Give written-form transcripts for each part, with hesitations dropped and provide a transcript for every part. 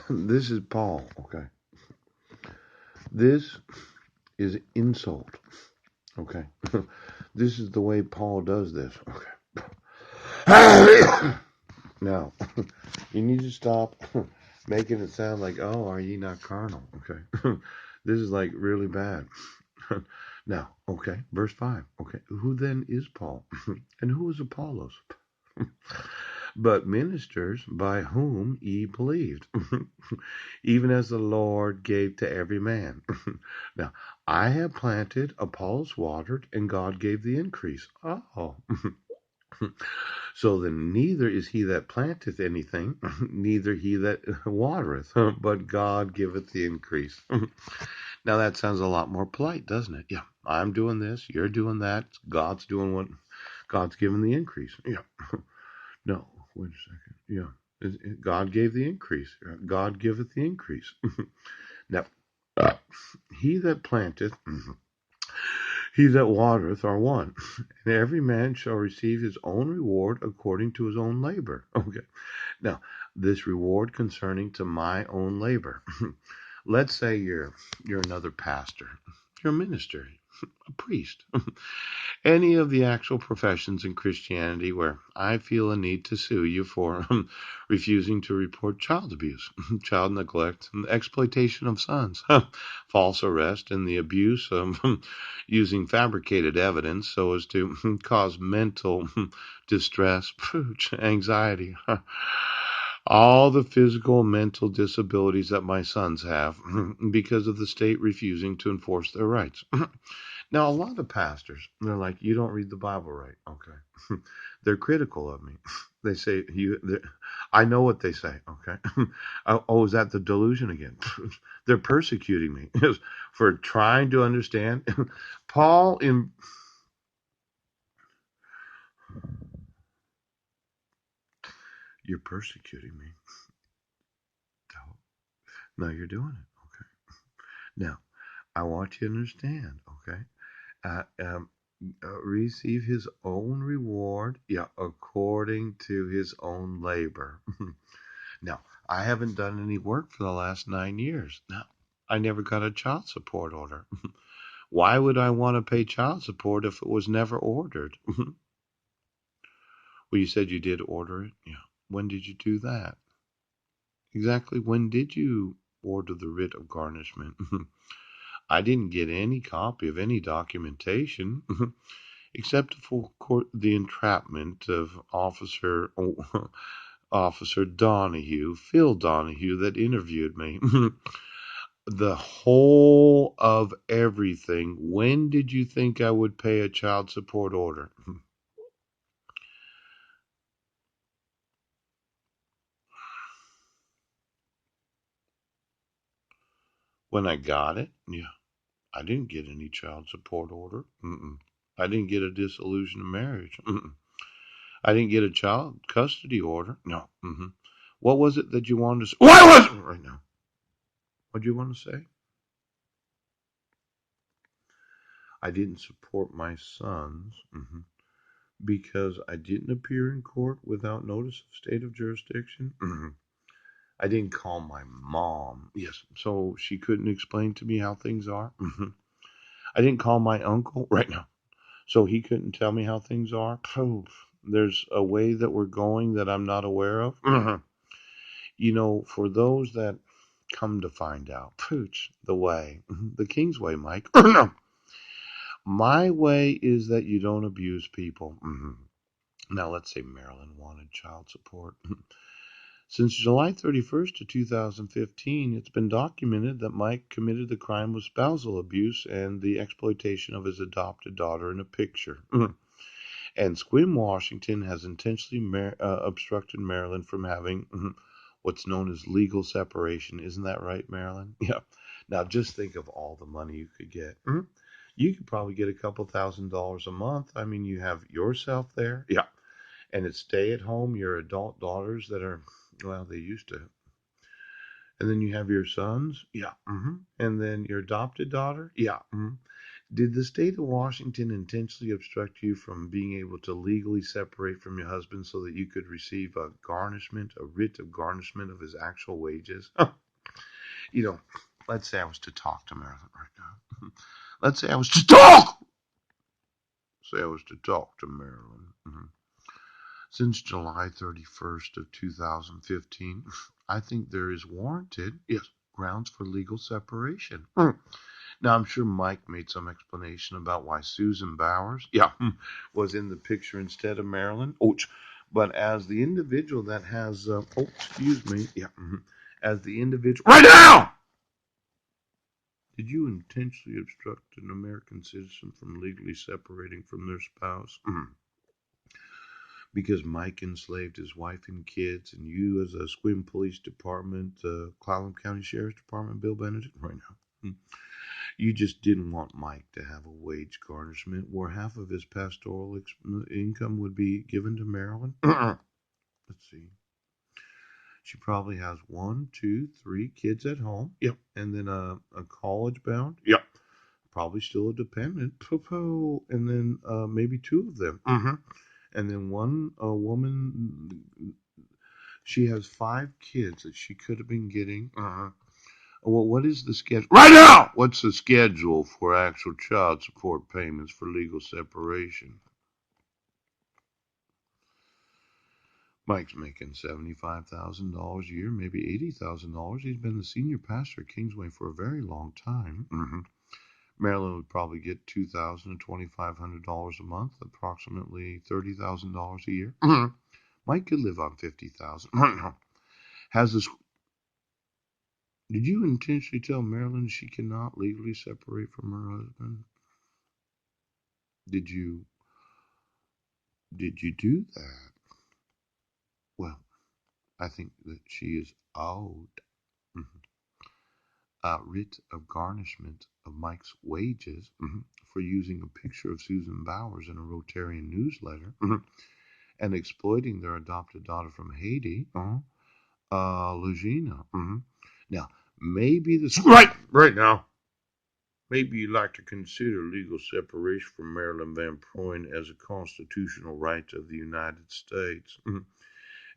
This is Paul. Okay. This is insult. Okay. This is the way Paul does this. Okay. Now, you need to stop making it sound like, oh, are ye not carnal? Okay. This is like really bad. Now, okay, verse 5. Okay. Who then is Paul? And who is Apollos? But ministers by whom ye believed, even as the Lord gave to every man. Now, I have planted, Apollos watered, and God gave the increase. Oh. So then neither is he that planteth anything, neither he that watereth, but God giveth the increase. Now that sounds a lot more polite, doesn't it? Yeah, I'm doing this, you're doing that, God's doing what God's giving the increase. Yeah. No, wait a second. Yeah. God gave the increase. God giveth the increase. Now, uh, he that planteth, he that watereth are one, and every man shall receive his own reward according to his own labor. Okay. Now, this reward concerning to my own labor. Let's say you're another pastor, you're a minister, a priest, any of the actual professions in Christianity where I feel a need to sue you for refusing to report child abuse, child neglect, and exploitation of sons, false arrest, and the abuse of using fabricated evidence so as to cause mental distress, anxiety, all the physical and mental disabilities that my sons have because of the state refusing to enforce their rights. Now, a lot of pastors, they're like, you don't read the Bible right. Okay. They're critical of me. They say, I know what they say. Okay. Oh, is that the delusion again? They're persecuting me for trying to understand. Paul, you're persecuting me. No, you're doing it. Okay. Now, I want you to understand. Okay. Uh, um, receive his own reward, yeah, according to his own labor. Now, I haven't done any work for the last 9 years. Now, I never got a child support order. Why would I want to pay child support if it was never ordered? Well, you said you did order it. Yeah. When did you do that? Exactly when did you order the writ of garnishment? I didn't get any copy of any documentation. Except for the entrapment of Officer Donahue, Phil Donahue, that interviewed me. The whole of everything. When did you think I would pay a child support order? When I got it? Yeah. I didn't get any child support order. Mm-mm. I didn't get a dissolution of marriage. Mm-mm. I didn't get a child custody order. No. Mm-hmm. What was it that you wanted to say? What was it right now? What do you want to say? I didn't support my sons because I didn't appear in court without notice of state of jurisdiction. I didn't call my mom. Yes, so she couldn't explain to me how things are. I didn't call my uncle right now, so he couldn't tell me how things are. There's a way that we're going that I'm not aware of. For those that come to find out, pooch, the way, the king's way, Mike. My way is that you don't abuse people. Now, let's say Marilyn wanted child support. Since July 31st of 2015, it's been documented that Mike committed the crime of spousal abuse and the exploitation of his adopted daughter in a picture. And Squim Washington has intentionally obstructed Marilyn from having what's known as legal separation. Isn't that right, Marilyn? Yeah. Now, just think of all the money you could get. You could probably get a couple $1,000s a month. I mean, you have yourself there. Yeah. And it's stay at home, your adult daughters that are, well, they used to. And then you have your sons. Yeah. And then your adopted daughter. Yeah. Did the state of Washington intentionally obstruct you from being able to legally separate from your husband so that you could receive a garnishment, a writ of garnishment of his actual wages? You know, let's say I was to talk to Marilyn right now. Let's say I was to talk! Say I was to talk to Marilyn. Since July 31st of 2015, I think there is warranted, yes, grounds for legal separation. Now, I'm sure Mike made some explanation about why Susan Bowers, was in the picture instead of Marilyn. But as the individual that has, excuse me, as the individual, right now! Did you intentionally obstruct an American citizen from legally separating from their spouse? Because Mike enslaved his wife and kids, and you, as a Sequim Police Department, Clallam County Sheriff's Department, Bill Benedict, right now. You just didn't want Mike to have a wage garnishment where half of his pastoral income would be given to Marilyn. Let's see. She probably has 1, 2, 3 kids at home. Yep. And then a college bound. Yep. Probably still a dependent. And then maybe 2 of them. And then one woman, she has 5 kids that she could have been getting. Well, what is the schedule? Right now! What's the schedule for actual child support payments for legal separation? Mike's making $75,000 a year, maybe $80,000. He's been the senior pastor at Kingsway for a very long time. Marilyn would probably get $2,000 to $2,500 a month, approximately $30,000 a year. Mike could live on $50,000. Has this? Did you intentionally tell Marilyn she cannot legally separate from her husband? Did you do that? Well, I think that she is owed a writ of garnishment of Mike's wages for using a picture of Susan Bowers in a Rotarian newsletter and exploiting their adopted daughter from Haiti, Lugina. Now, maybe this right now. Maybe you'd like to consider legal separation from Marilyn Van Proyn as a constitutional right of the United States.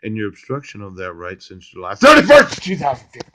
And your obstruction of that right since July 31st, 2015